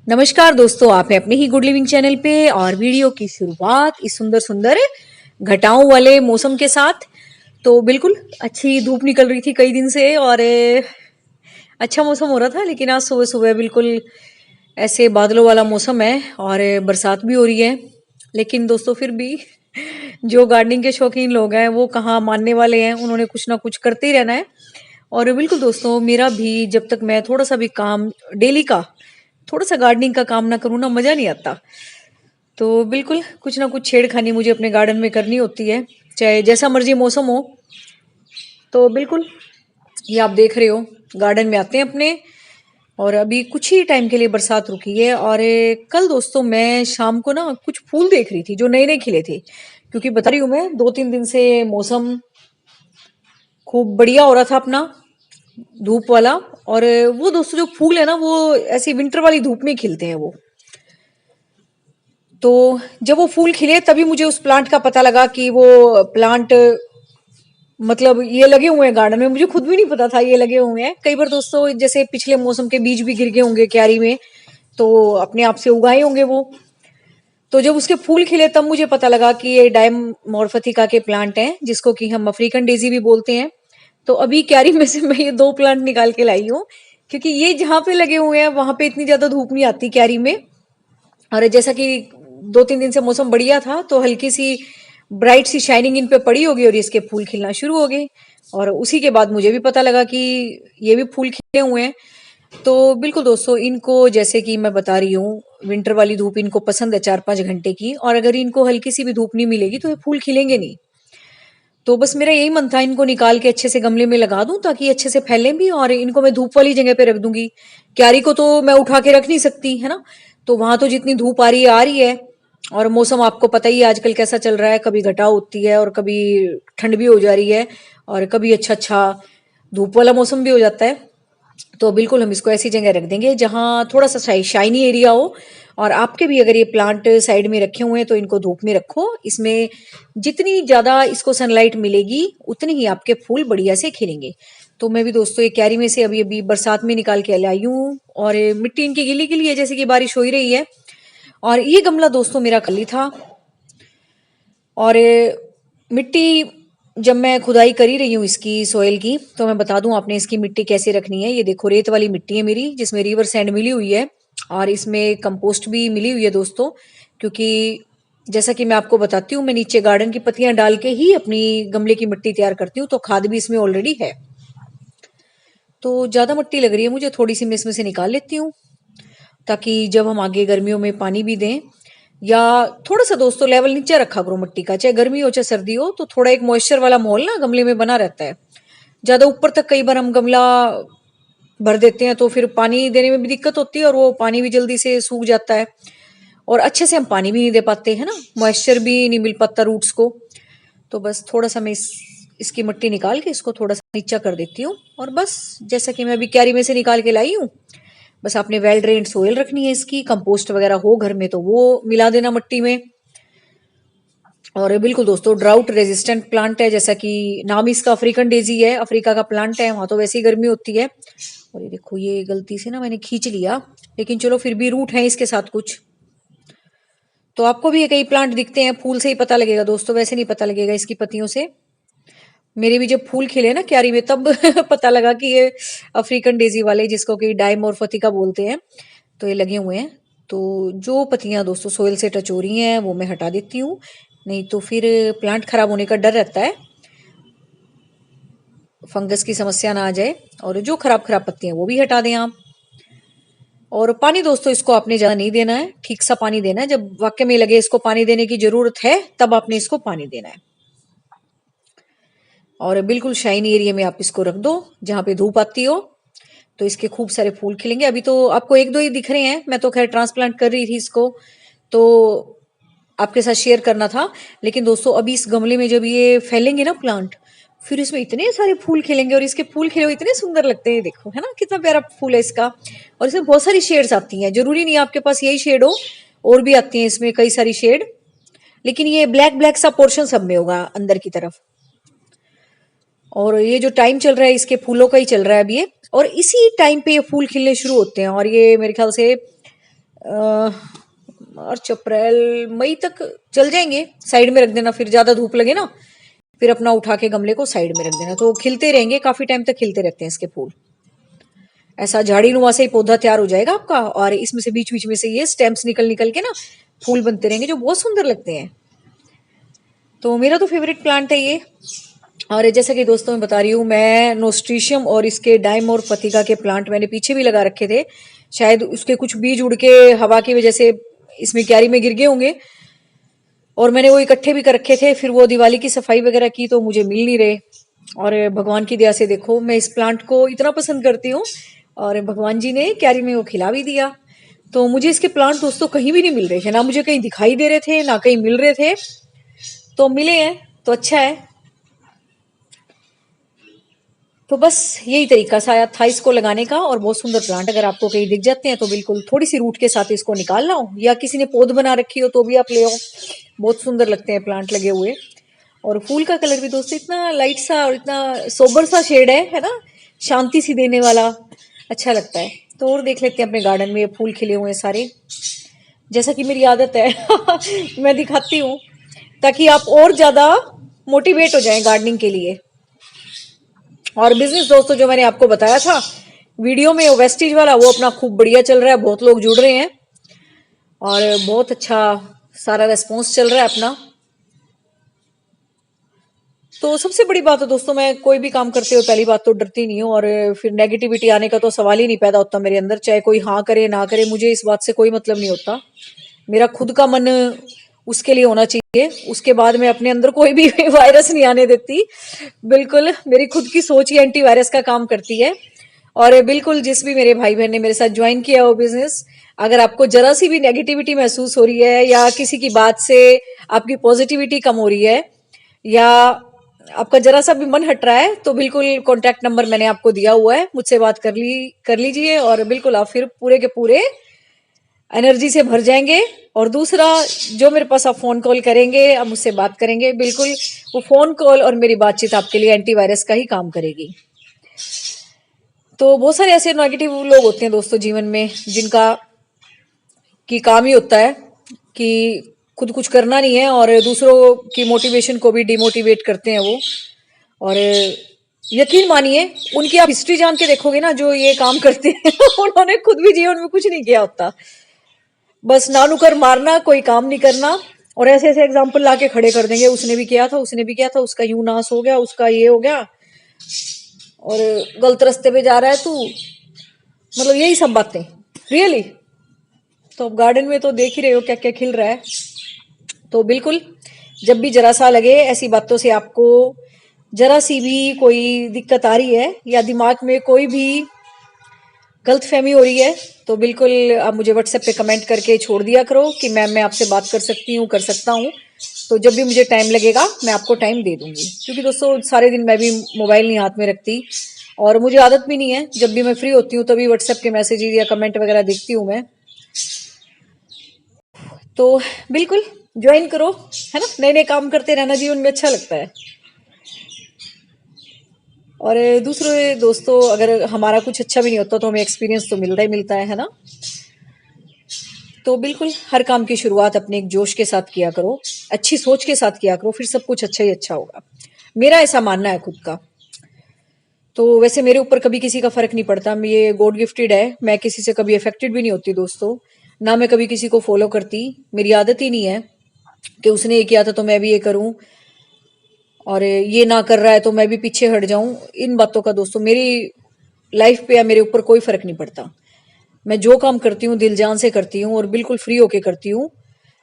नमस्कार दोस्तों, आप हैं अपने ही गुड लिविंग चैनल पे और वीडियो की शुरुआत इस सुंदर सुंदर घटाओं वाले मौसम के साथ। तो बिल्कुल अच्छी धूप निकल रही थी कई दिन से और अच्छा मौसम हो रहा था, लेकिन आज सुबह सुबह बिल्कुल ऐसे बादलों वाला मौसम है और बरसात भी हो रही है। लेकिन दोस्तों फिर भी जो गार्डनिंग के शौकीन लोग हैं वो कहाँ मानने वाले हैं, उन्होंने कुछ ना कुछ करते ही रहना है। और बिल्कुल दोस्तों, मेरा भी जब तक मैं थोड़ा सा भी काम डेली का थोड़ा सा गार्डनिंग का काम ना करूँ ना, मजा नहीं आता। तो बिल्कुल कुछ ना कुछ छेड़खानी मुझे अपने गार्डन में करनी होती है, चाहे जैसा मर्जी मौसम हो। तो बिल्कुल ये आप देख रहे हो, गार्डन में आते हैं अपने। और अभी कुछ ही टाइम के लिए बरसात रुकी है और कल दोस्तों मैं शाम को ना कुछ फूल देख रही थी जो नए नए खिले थे, क्योंकि बता रही हूँ मैं 2-3 दिन से मौसम खूब बढ़िया हो रहा था अपना, धूप वाला। और वो दोस्तों जो फूल है ना, वो ऐसी विंटर वाली धूप में खिलते हैं वो। तो जब वो फूल खिले तभी मुझे उस प्लांट का पता लगा कि वो प्लांट मतलब ये लगे हुए हैं गार्डन में। मुझे खुद भी नहीं पता था ये लगे हुए हैं। कई बार दोस्तों जैसे पिछले मौसम के बीज भी गिर गए होंगे क्यारी में, तो अपने आप से उगाए होंगे वो। तो जब उसके फूल खिले तब मुझे पता लगा कि ये डायमॉर्फिका के प्लांट हैं, जिसको कि हम अफ्रीकन डेजी भी बोलते हैं। तो अभी क्यारी में से मैं ये 2 प्लांट निकाल के लाई हूँ, क्योंकि ये जहाँ पे लगे हुए हैं वहां पे इतनी ज्यादा धूप नहीं आती क्यारी में। और जैसा कि 2-3 दिन से मौसम बढ़िया था, तो हल्की सी ब्राइट सी शाइनिंग इन पे पड़ी होगी और इसके फूल खिलना शुरू हो गए। और उसी के बाद मुझे भी पता लगा कि ये भी फूल खिले हुए हैं। तो बिल्कुल दोस्तों, इनको जैसे कि मैं बता रही हूँ, विंटर वाली धूप इनको पसंद है 4-5 घंटे की, और अगर इनको हल्की सी भी धूप नहीं मिलेगी तो ये फूल खिलेंगे नहीं। तो बस मेरा यही मन था, इनको निकाल के अच्छे से गमले में लगा दूं ताकि अच्छे से फैले भी, और इनको मैं धूप वाली जगह पे रख दूंगी। क्यारी को तो मैं उठा के रख नहीं सकती है ना, तो वहां तो जितनी धूप आ रही है आ रही है। और मौसम आपको पता ही है आजकल कैसा चल रहा है, कभी घटा होती है और कभी ठंड भी हो जा रही है, और कभी अच्छा अच्छा धूप वाला मौसम भी हो जाता है। तो बिल्कुल हम इसको ऐसी जगह रख देंगे जहां थोड़ा सा शाइनी एरिया हो। और आपके भी अगर ये प्लांट साइड में रखे हुए हैं तो इनको धूप में रखो। इसमें जितनी ज्यादा इसको सनलाइट मिलेगी उतनी ही आपके फूल बढ़िया से खिलेंगे। तो मैं भी दोस्तों एक क्यारी में से अभी अभी बरसात में निकाल के लाई हूँ, और मिट्टी इनकी गीली गीली है जैसे कि बारिश हो ही रही है। और ये गमला दोस्तों मेरा खाली था, और मिट्टी जब मैं खुदाई कर ही रही हूँ इसकी सोयल की, तो मैं बता दूं आपने इसकी मिट्टी कैसे रखनी है। ये देखो, रेत वाली मिट्टी है मेरी, जिसमें रिवर सैंड मिली हुई है और इसमें कंपोस्ट भी मिली हुई है दोस्तों। क्योंकि जैसा कि मैं आपको बताती हूँ, मैं नीचे गार्डन की पत्तियां डाल के ही अपनी गमले की मिट्टी तैयार करती हूँ, तो खाद भी इसमें ऑलरेडी है। तो ज्यादा मिट्टी लग रही है मुझे, थोड़ी सी मैं इसमें से निकाल लेती हूँ, ताकि जब हम आगे गर्मियों में पानी भी दें, या थोड़ा सा दोस्तों लेवल नीचे रखा करो मिट्टी का, चाहे गर्मी हो चाहे सर्दी हो, तो थोड़ा एक मॉइस्चर वाला माहौल ना गमले में बना रहता है। ज्यादा ऊपर तक कई बार हम गमला भर देते हैं तो फिर पानी देने में भी दिक्कत होती है, और वो पानी भी जल्दी से सूख जाता है, और अच्छे से हम पानी भी नहीं दे पाते हैं ना, मॉइस्चर भी नहीं मिल पाता रूट्स को। तो बस थोड़ा सा मैं इसकी मिट्टी निकाल के इसको थोड़ा सा नीचा कर देती हूँ। और बस जैसा कि मैं अभी क्यारी में से निकाल के लाई हूँ, बस आपने वेल ड्रेन्ड सोयल रखनी है इसकी। कंपोस्ट वगैरह हो घर में तो वो मिला देना मिट्टी में। और बिल्कुल दोस्तों, ड्राउट रेजिस्टेंट प्लांट है, जैसा कि नाम इसका अफ्रीकन डेजी है, अफ्रीका का प्लांट है, वहां तो वैसे ही गर्मी होती है। और ये देखो, ये गलती से ना मैंने खींच लिया, लेकिन चलो फिर भी रूट है इसके साथ कुछ। तो आपको भी ये कई प्लांट दिखते हैं, फूल से ही पता लगेगा दोस्तों, वैसे नहीं पता लगेगा इसकी पत्तियों से। मेरे भी जब फूल खिले ना क्यारी में तब पता लगा कि ये अफ्रीकन डेजी वाले, जिसको कि डायमॉर्फिका बोलते हैं, तो ये लगे हुए हैं। तो जो पत्तियां दोस्तों सोयल से टच हो रही हैं वो मैं हटा देती हूँ, नहीं तो फिर प्लांट खराब होने का डर रहता है, फंगस की समस्या ना आ जाए। और जो खराब खराब पत्तियां वो भी हटा दें आप। और पानी दोस्तों इसको आपने ज्यादा नहीं देना है, ठीक सा पानी देना है। जब वाकई में लगे इसको पानी देने की जरूरत है तब आपने इसको पानी देना है। और बिल्कुल शाइनी एरिया में आप इसको रख दो जहां पे धूप आती हो, तो इसके खूब सारे फूल खिलेंगे। अभी तो आपको एक दो ही दिख रहे हैं, मैं तो खैर ट्रांसप्लांट कर रही थी इसको, तो आपके साथ शेयर करना था। लेकिन दोस्तों अभी इस गमले में जब ये फैलेंगे ना प्लांट, फिर इसमें इतने सारे फूल खिलेंगे, और इसके फूल खिले हुए इतने सुंदर लगते हैं। देखो है ना कितना प्यारा फूल है इसका। और इसमें बहुत सारी शेड्स आती हैं, जरूरी नहीं आपके पास यही शेड हो, और भी आती हैं इसमें कई सारी शेड। लेकिन ये ब्लैक ब्लैक सा पोर्शन सब में होगा अंदर की तरफ। और ये जो टाइम चल रहा है इसके फूलों का ही चल रहा है अभी ये, और इसी टाइम पे ये फूल खिलने शुरू होते हैं। और ये मेरे ख्याल से मार्च अप्रैल मई तक चल जाएंगे। साइड में रख देना, फिर ज्यादा धूप लगे ना फिर अपना उठा के गमले को साइड में रख देना, तो खिलते रहेंगे, काफी टाइम तक खिलते रहते हैं इसके फूल। ऐसा झाड़ीनुमा से ही पौधा तैयार हो जाएगा आपका, और इसमें से बीच बीच में से ये स्टेम्स निकल निकल के ना फूल बनते रहेंगे जो बहुत सुंदर लगते हैं। तो मेरा तो फेवरेट प्लांट है ये। और जैसा कि दोस्तों मैं बता रही हूँ, मैं नोस्ट्रीशियम और इसके डाइम और पथिका के प्लांट मैंने पीछे भी लगा रखे थे। शायद उसके कुछ बीज उड़ के हवा की वजह से इसमें क्यारी में गिर गए होंगे, और मैंने वो इकट्ठे भी कर रखे थे। फिर वो दिवाली की सफाई वगैरह की तो मुझे मिल नहीं रहे, और भगवान की दया से देखो मैं इस प्लांट को इतना पसंद करती हूँ, और भगवान जी ने क्यारी में वो खिला भी दिया। तो मुझे इसके प्लांट दोस्तों कहीं भी नहीं मिल रहे थे, ना मुझे कहीं दिखाई दे रहे थे, ना कहीं मिल रहे थे। तो मिले हैं तो अच्छा है। तो बस यही तरीका सा था इसको लगाने का। और बहुत सुंदर प्लांट, अगर आपको कहीं दिख जाते हैं तो बिल्कुल थोड़ी सी रूट के साथ इसको निकाल लाओ, या किसी ने पौध बना रखी हो तो भी आप ले आओ, बहुत सुंदर लगते हैं प्लांट लगे हुए। और फूल का कलर भी दोस्तों इतना लाइट सा और इतना सोबर सा शेड है ना, शांति सी देने वाला, अच्छा लगता है। तो और देख लेते हैं अपने गार्डन में ये फूल खिले हुए हैं सारे, जैसा कि मेरी आदत है मैं दिखाती हूँ ताकि आप और ज्यादा मोटिवेट हो जाएं गार्डनिंग के लिए। और बिजनेस दोस्तों जो मैंने आपको बताया था वीडियो में, वो वेस्टीज वाला, वो अपना खूब बढ़िया चल रहा है, बहुत लोग जुड़ रहे हैं और बहुत अच्छा सारा रेस्पॉन्स चल रहा है अपना। तो सबसे बड़ी बात है दोस्तों, मैं कोई भी काम करते हुए पहली बात तो डरती नहीं हूँ, और फिर नेगेटिविटी आने का तो सवाल ही नहीं पैदा होता मेरे अंदर। चाहे कोई हाँ करे ना करे, मुझे इस बात से कोई मतलब नहीं होता। मेरा खुद का मन उसके लिए होना चाहिए, उसके बाद मैं अपने अंदर कोई भी वायरस नहीं आने देती। बिल्कुल मेरी खुद की सोच ही एंटी वायरस का काम करती है। और बिल्कुल जिस भी मेरे भाई बहन ने मेरे साथ ज्वाइन किया वो बिजनेस, अगर आपको जरा सी भी नेगेटिविटी महसूस हो रही है, या किसी की बात से आपकी पॉजिटिविटी कम हो रही है, या आपका जरा सा भी मन हट रहा है, तो बिल्कुल कॉन्टैक्ट नंबर मैंने आपको दिया हुआ है, मुझसे बात कर लीजिए, और बिल्कुल आप फिर पूरे के पूरे एनर्जी से भर जाएंगे। और दूसरा, जो मेरे पास आप फोन कॉल करेंगे, आप मुझसे बात करेंगे, बिल्कुल वो फोन कॉल और मेरी बातचीत आपके लिए एंटीवायरस का ही काम करेगी। तो बहुत सारे ऐसे नेगेटिव लोग होते हैं दोस्तों जीवन में, जिनका की काम ही होता है कि खुद कुछ करना नहीं है और दूसरों की मोटिवेशन को भी डिमोटिवेट करते हैं वो। और यकीन मानिए, उनकी आप हिस्ट्री जान के देखोगे ना, जो ये काम करते हैं उन्होंने खुद भी जीवन में कुछ नहीं किया होता, बस नानू कर मारना, कोई काम नहीं करना, और ऐसे ऐसे एग्जाम्पल ला के खड़े कर देंगे, उसने भी किया था, उसने भी किया था, उसका यूं नाश हो गया, उसका ये हो गया, और गलत रास्ते पे जा रहा है तू, मतलब यही सब बातें रियली। तो अब गार्डन में तो देख ही रहे हो क्या क्या खिल रहा है। तो बिल्कुल जब भी जरा सा लगे ऐसी बातों से आपको जरा सी भी कोई दिक्कत आ रही है, या दिमाग में कोई भी गलत फहमी हो रही है, तो बिल्कुल आप मुझे व्हाट्सएप पे कमेंट करके छोड़ दिया करो कि मैम मैं आपसे बात कर सकती हूँ, कर सकता हूँ। तो जब भी मुझे टाइम लगेगा मैं आपको टाइम दे दूंगी, क्योंकि दोस्तों सारे दिन मैं भी मोबाइल नहीं हाथ में रखती, और मुझे आदत भी नहीं है। जब भी मैं फ्री होती हूँ तभी व्हाट्सएप के मैसेजेस या कमेंट वगैरह देखती हूँ मैं। तो बिल्कुल ज्वाइन करो, है ना, नए नए काम करते रहना जीवन में अच्छा लगता है। और दूसरे दोस्तों, अगर हमारा कुछ अच्छा भी नहीं होता तो हमें एक्सपीरियंस तो मिलता ही मिलता है ना। तो बिल्कुल हर काम की शुरुआत अपने एक जोश के साथ किया करो, अच्छी सोच के साथ किया करो, फिर सब कुछ अच्छा ही अच्छा होगा, मेरा ऐसा मानना है खुद का। तो वैसे मेरे ऊपर कभी किसी का फर्क नहीं पड़ता, ये गॉड गिफ्टेड है, मैं किसी से कभी अफेक्टेड भी नहीं होती दोस्तों, ना मैं कभी किसी को फॉलो करती, मेरी आदत ही नहीं है कि उसने ये किया था तो मैं भी ये करूं, और ये ना कर रहा है तो मैं भी पीछे हट जाऊं। इन बातों का दोस्तों मेरी लाइफ पे या मेरे ऊपर कोई फर्क नहीं पड़ता। मैं जो काम करती हूँ दिल जान से करती हूँ, और बिल्कुल फ्री होके करती हूँ।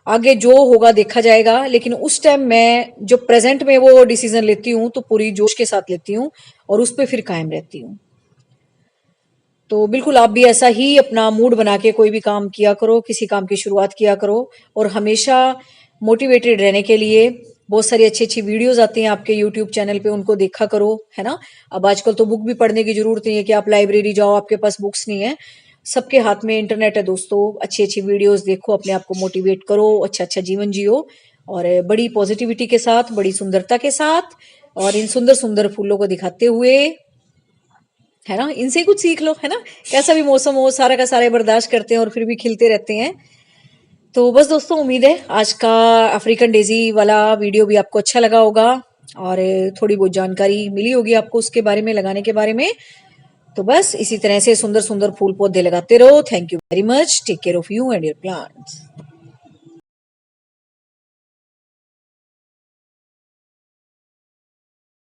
आगे जो होगा देखा जाएगा, लेकिन उस टाइम मैं जो प्रेजेंट में वो डिसीजन लेती हूँ तो पूरी जोश के साथ लेती हूँ, और उस पर फिर कायम रहती हूँ। तो बिल्कुल आप भी ऐसा ही अपना मूड बना के कोई भी काम किया करो, किसी काम की शुरुआत किया करो, और हमेशा मोटिवेटेड रहने के लिए बहुत सारी अच्छी अच्छी वीडियोस आती हैं आपके यूट्यूब चैनल पे, उनको देखा करो, है ना। अब आजकल तो बुक भी पढ़ने की जरूरत नहीं है कि आप लाइब्रेरी जाओ आपके पास बुक्स नहीं है, सबके हाथ में इंटरनेट है दोस्तों। अच्छी अच्छी वीडियोस देखो, अपने आप को मोटिवेट करो, अच्छा अच्छा जीवन जियो, और बड़ी पॉजिटिविटी के साथ, बड़ी सुंदरता के साथ, और इन सुंदर सुंदर फूलों को दिखाते हुए है ना, इनसे कुछ सीख लो, है ना, कैसा भी मौसम हो सारा का सारा बर्दाश्त करते हैं और फिर भी खिलते रहते हैं। तो बस दोस्तों, उम्मीद है आज का अफ्रीकन डेजी वाला वीडियो भी आपको अच्छा लगा होगा और थोड़ी बहुत जानकारी मिली होगी आपको उसके बारे में, लगाने के बारे में। तो बस इसी तरह से सुंदर सुंदर फूल पौधे लगाते रहो। Thank you very much. Take care of you and your plants.